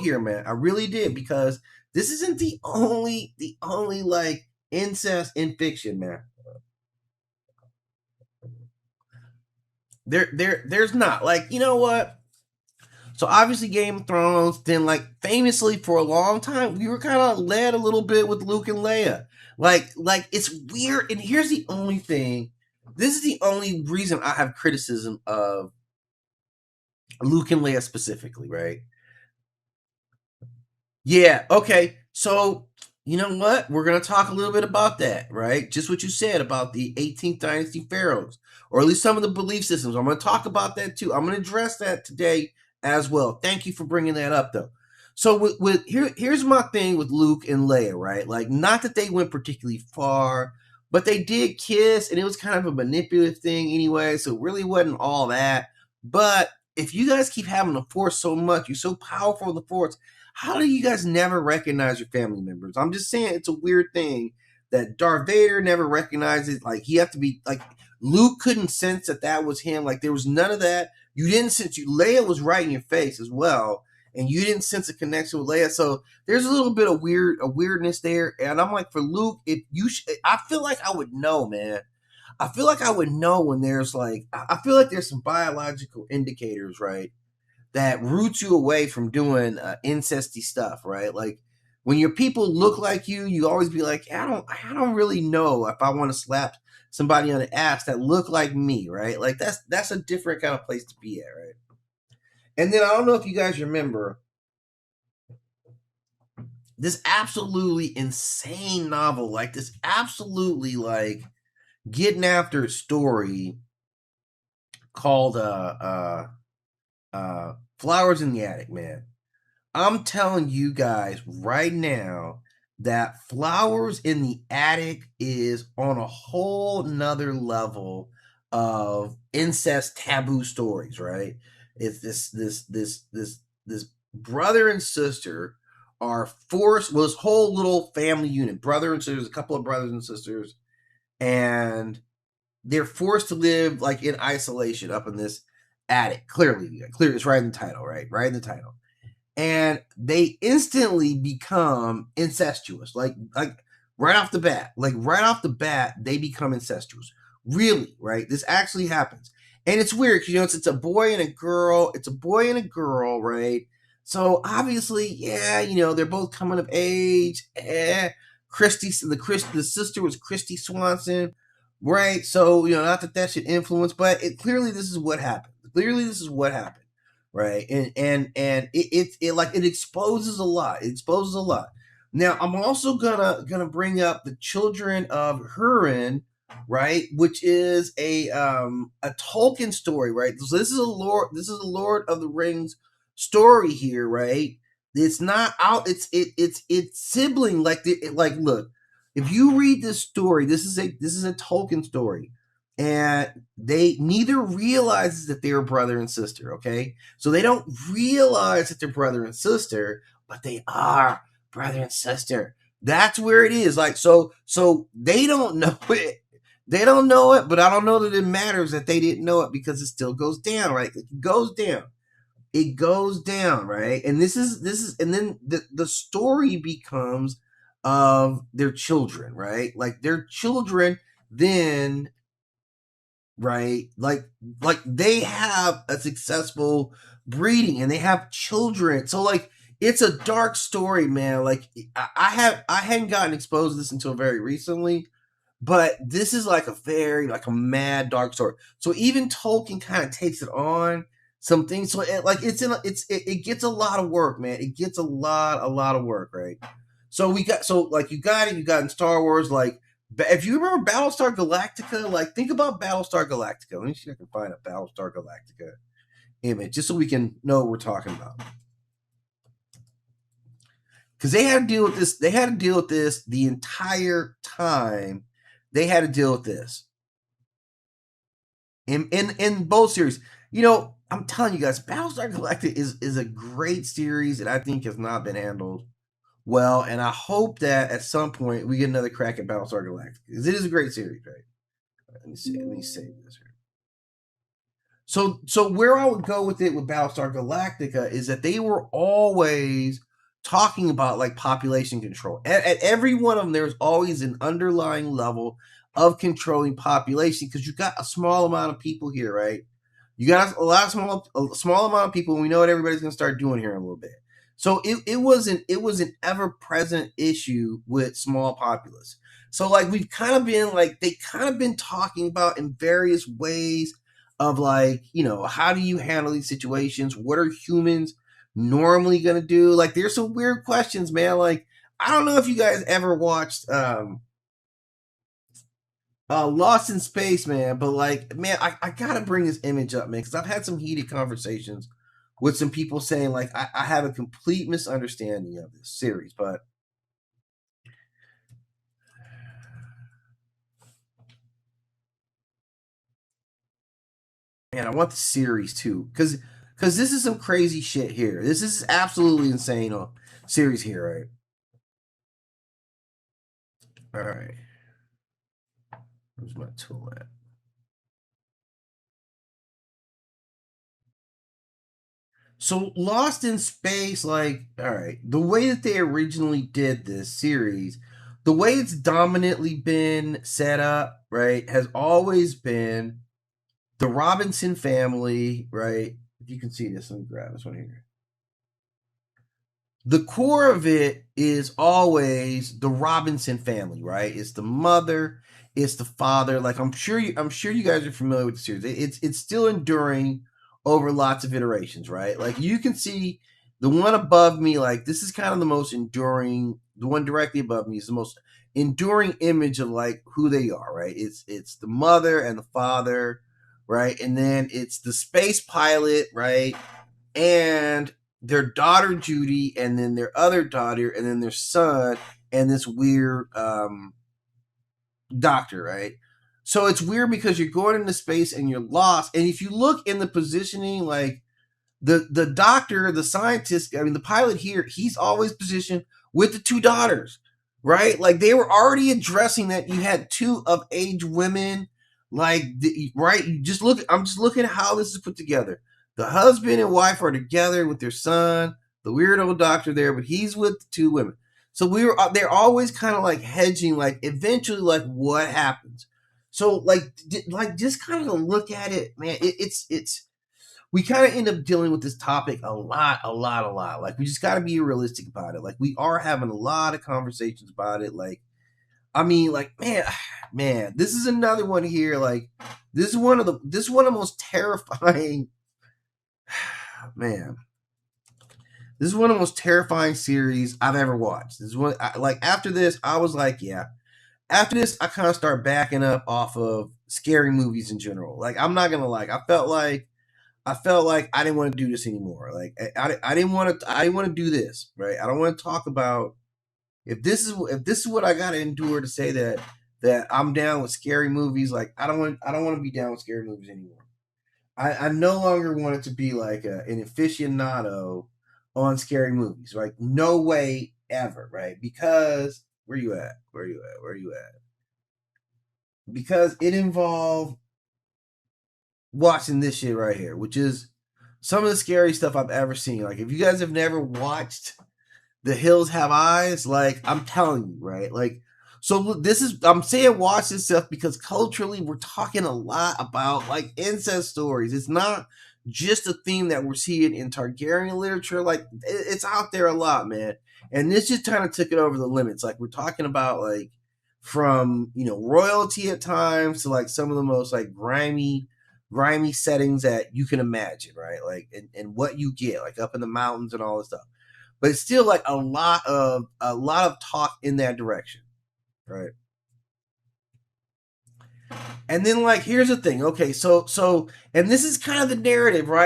here, man. I really did, because this isn't the only like incest in fiction, man. There's not, like, you know what? So obviously Game of Thrones, then like famously for a long time, we were kind of led a little bit with Luke and Leia. Like it's weird, and here's the only thing. This is the only reason I have criticism of Luke and Leia specifically, right? Yeah, okay. So, you know what? We're going to talk a little bit about that, right? Just what you said about the 18th dynasty pharaohs, or at least some of the belief systems. I'm going to talk about that too. I'm going to address that today as well. Thank you for bringing that up, though. So, here's my thing with Luke and Leia, right? Like, not that they went particularly far, but they did kiss, and it was kind of a manipulative thing anyway, so it really wasn't all that. But if you guys keep having the Force so much, you're so powerful in the Force, how do you guys never recognize your family members? I'm just saying, it's a weird thing that Darth Vader never recognizes. Like, he have to be like, Luke couldn't sense that was him. Like, there was none of that. You didn't sense Leia was right in your face as well, and you didn't sense a connection with Leia. So there's a little bit of weirdness there. And I'm like, for Luke, if you, I feel like I would know, man. I feel like I would know when there's like, I feel like there's some biological indicators, right, that roots you away from doing incesty stuff, right? Like, when your people look like you always be like, I don't really know if I want to slap somebody on the ass that look like me, right? Like, that's a different kind of place to be at, right? And then I don't know if you guys remember this absolutely insane novel, like this absolutely like getting after story called Flowers in the Attic, man. I'm telling you guys right now that Flowers in the Attic is on a whole nother level of incest taboo stories, right? It's this brother and sister are forced, well, this whole little family unit, brother and sisters, a couple of brothers and sisters, and they're forced to live like in isolation up in this attic. Clearly, it's right in the title, right? Right in the title. And they instantly become incestuous, like right off the bat. Like, right off the bat, they become incestuous. Really, right? This actually happens, and it's weird because, you know, it's a boy and a girl. It's a boy and a girl, right? So obviously, yeah, you know, they're both coming of age. The sister was Christy Swanson, right? So, you know, not that should influence, but clearly this is what happened. Clearly this is what happened, right? And it like, it exposes a lot. It exposes a lot. Now, I'm also gonna bring up the Children of Hurin, right, which is a Tolkien story, right? So this is a Lord of the Rings story here, right? It's not out. It's sibling, like like, look, if you read this story, this is a Tolkien story, and they neither realizes that they're brother and sister. Okay, so they don't realize that they're brother and sister, but they are brother and sister. That's where it is. Like, so they don't know it. They don't know it, but I don't know that it matters that they didn't know it, because it still goes down, right? It goes down. It goes down, right? And this is, and then the story becomes of their children, right? Like, their children then, right, like they have a successful breeding and they have children. So, like, it's a dark story, man. Like, I hadn't gotten exposed to this until very recently, but this is like a very, like, a mad dark story. So even Tolkien kind of takes it on some things. So it gets a lot of work, man. It gets a lot of work, right? So like, you got in Star Wars, like, if you remember Battlestar Galactica, like, think about Battlestar Galactica. Let me see if I can find a Battlestar Galactica image, just so we can know what we're talking about. Because they had to deal with this. They had to deal with this the entire time. They had to deal with this in both series. You know, I'm telling you guys, Battlestar Galactica is a great series that I think has not been handled well, and I hope that at some point we get another crack at Battlestar Galactica, because it is a great series, right? Let me save this here. So where I would go with it with Battlestar Galactica is that they were always talking about like population control. At every one of them, there's always an underlying level of controlling population because you got a small amount of people here, right? You got a small amount of people, and we know what everybody's going to start doing here in a little bit. So it was an ever present issue with small populace. So like we've kind of been like they kind of been talking about in various ways of like, how do you handle these situations? What are humans normally going to do? Like there's some weird questions, man. Like I don't know if you guys ever watched Lost in Space, man, but like, man, I gotta bring this image up, man, because I've had some heated conversations with some people saying like I have a complete misunderstanding of this series, but man, I want the series too, because this is some crazy shit here. This is absolutely insane series here, right? All right, where's my tool at? So Lost in Space, like, all right, the way that they originally did this series, the way it's dominantly been set up, right, has always been the Robinson family, right? If you can see this, let me grab this one here. The core of it is always the Robinson family, right? It's the mother, it's the father. Like I'm sure you guys are familiar with the series. It's still enduring over lots of iterations, right? Like you can see the one above me, like this is kind of the most enduring. The one directly above me is the most enduring image of like who they are, right? It's the mother and the father, right? And then it's the space pilot, right? And their daughter Judy, and then their other daughter, and then their son, and this weird doctor, right? So it's weird because you're going into space and you're lost. And if you look in the positioning, like the doctor, the scientist, I mean the pilot here, he's always positioned with the two daughters, right? Like they were already addressing that you had two of age women, like right. You just look. I'm just looking at how this is put together. The husband and wife are together with their son, the weird old doctor there, but he's with the two women. So they're always kind of like hedging, like eventually, like what happens. So like just kind of look at it, man. It's we kind of end up dealing with this topic a lot, a lot, a lot. Like we just got to be realistic about it. Like we are having a lot of conversations about it. Like I mean, like man, this is another one here. Like this is one of the most terrifying. Man, this is one of the most terrifying series I've ever watched. This is one like after this, I was like, yeah. After this, I kind of start backing up off of scary movies in general. Like I'm not gonna like, I felt like I didn't want to do this anymore. Like I didn't want to. I didn't want to do this. Right. I don't want to talk about if this is what I got to endure to say that I'm down with scary movies. Like I don't want to be down with scary movies anymore. I no longer want it to be like an aficionado on scary movies. Right. No way ever. Right. Because where you at? Where you at? Where you at? Because it involved watching this shit right here, which is some of the scary stuff I've ever seen. Like, if you guys have never watched The Hills Have Eyes, like, I'm telling you, right? Like, so this is, I'm saying watch this stuff because culturally we're talking a lot about like incest stories. It's not just a theme that we're seeing in Targaryen literature. Like, it's out there a lot, man. And this just kind of took it over the limits. Like, we're talking about like from, royalty at times to like some of the most like grimy settings that you can imagine, right? Like and what you get, like up in the mountains and all this stuff. But it's still like a lot of talk in that direction, right? And then like here's the thing, okay, so and this is kind of the narrative, right?